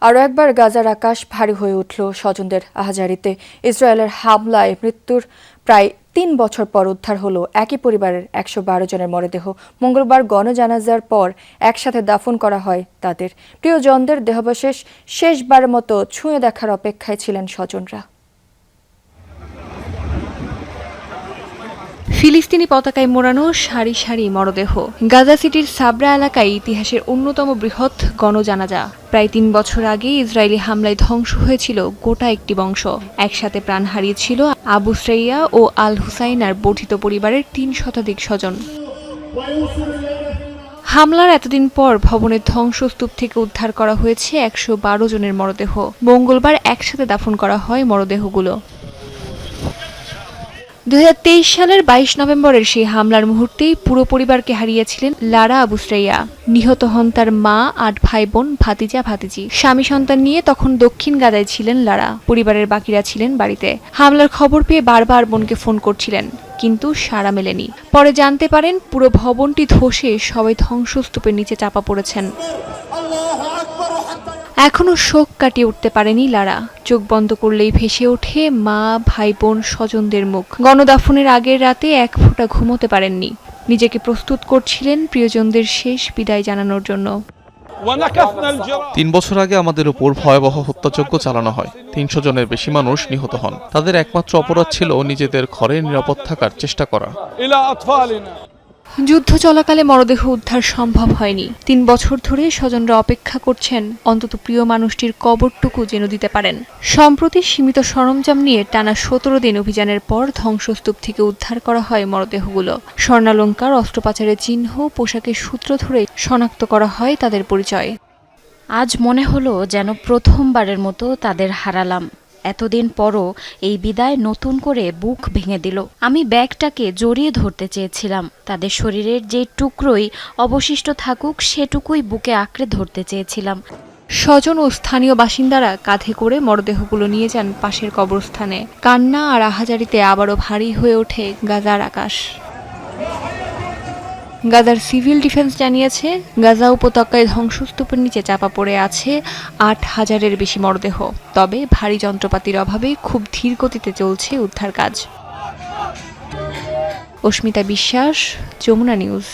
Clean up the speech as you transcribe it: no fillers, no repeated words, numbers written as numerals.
আরও একবার গাজার আকাশ ভারী হয়ে উঠল স্বজনদের আহাজারিতে। ইসরায়েলের হামলায় মৃত্যুর প্রায় ৩ বছর পর উদ্ধার হলো একই পরিবারের ১১২ জনের মরদেহ। মঙ্গলবার গণজানাজার পর একসাথে দাফন করা হয় তাদের। প্রিয়জনদের দেহাবশেষ শেষবারের মতো ছুঁয়ে দেখার অপেক্ষায় ছিলেন স্বজনরা। ফিলিস্তিনি পতাকায় মোড়ানো সারি সারি মরদেহ। গাজা সিটির সাবরা এলাকায় ইতিহাসের অন্যতম বৃহৎ গণজানাজা। প্রায় ৩ বছর আগে ইসরায়েলি হামলায় ধ্বংস হয়েছিল গোটা একটি বংশ। একসাথে প্রাণ হারিয়েছিল আবু শ্রেইয়া ও আল হুসাইনার বর্ধিত পরিবারের ৩ শতাধিক স্বজন। হামলার এতদিন পর ভবনের ধ্বংসস্তূপ থেকে উদ্ধার করা হয়েছে ১১২ জনের মরদেহ। মঙ্গলবার একসাথে দাফন করা হয় মরদেহগুলো। ২০২৩ সালের ২২ নভেম্বরের সেই হামলার মুহূর্তেই পুরো পরিবারকে হারিয়েছিলেন লারা আবু শ্রেইয়া। নিহত হন তার মা, ৮ ভাই বোন, ভাতিজা ভাতিজি। স্বামী সন্তান নিয়ে তখন দক্ষিণ গাজায় ছিলেন লারা। পরিবারের বাকিরা ছিলেন বাড়িতে। হামলার খবর পেয়ে বারবার বোনকে ফোন করছিলেন, কিন্তু সাড়া মেলেনি। পরে জানতে পারেন পুরো ভবনটি ধসে সবাই ধ্বংসস্তূপের নিচে চাপা পড়েছেন। এখনো শোক কাটিয়ে উঠতে পারেনি লারা। চোখ বন্ধ করলেই ভেসে ওঠে মা, ভাই বোন, স্বজনদের মুখ। গণদাফনের আগের রাতে এক ফোঁটা ঘুমোতে পারেননি। নিজেকে প্রস্তুত করছিলেন প্রিয়জনদের শেষ বিদায় জানানোর জন্য। ৩ বছর আগে আমাদের উপর ভয়াবহ হত্যাযজ্ঞ চালানো হয়। ৩০০ জনের বেশি মানুষ নিহত হন। তাদের একমাত্র অপরাধ ছিল নিজেদের ঘরে নিরাপদ থাকার চেষ্টা করা। যুদ্ধ চলাকালে মরদেহ উদ্ধার সম্ভব হয়নি। ৩ বছর ধরে স্বজনরা অপেক্ষা করছেন অন্তত প্রিয় মানুষটির কবরটুকু যেন দিতে পারেন। সম্প্রতি সীমিত সরঞ্জাম নিয়ে টানা ১৭ দিন অভিযানের পর ধ্বংসস্তূপ থেকে উদ্ধার করা হয় মরদেহগুলো। স্বর্ণালংকার, অস্ত্র পাচারের চিহ্ন, পোশাকের সূত্র ধরে শনাক্ত করা হয় তাদের পরিচয়। আজ মনে হলো যেন প্রথমবারের মতো তাদের হারালাম। এতদিন পরও এই বিদায় নতুন করে বুক ভেঙে দিল। আমি ব্যাগটাকে জড়িয়ে ধরতে চেয়েছিলাম। তাদের শরীরের যে টুকরোই অবশিষ্ট থাকুক সেটুকুই বুকে আঁকড়ে ধরতে চেয়েছিলাম। স্বজন ও স্থানীয় বাসিন্দারা কাঁধে করে মরদেহগুলো নিয়ে যান পাশের কবরস্থানে। কান্না আর আহাজারিতে আবারও ভারী হয়ে ওঠে গাজার আকাশ। গাজার সিভিল ডিফেন্স জানিয়েছে, গাজা উপত্যকায় ধ্বংসস্তূপের নিচে চাপা পড়ে আছে ৮,০০০-এর বেশি মরদেহ। তবে ভারী যন্ত্রপাতির অভাবে খুব ধীর গতিতে চলছে উদ্ধার কাজ। অস্মিতা বিশ্বাস, যমুনা নিউজ।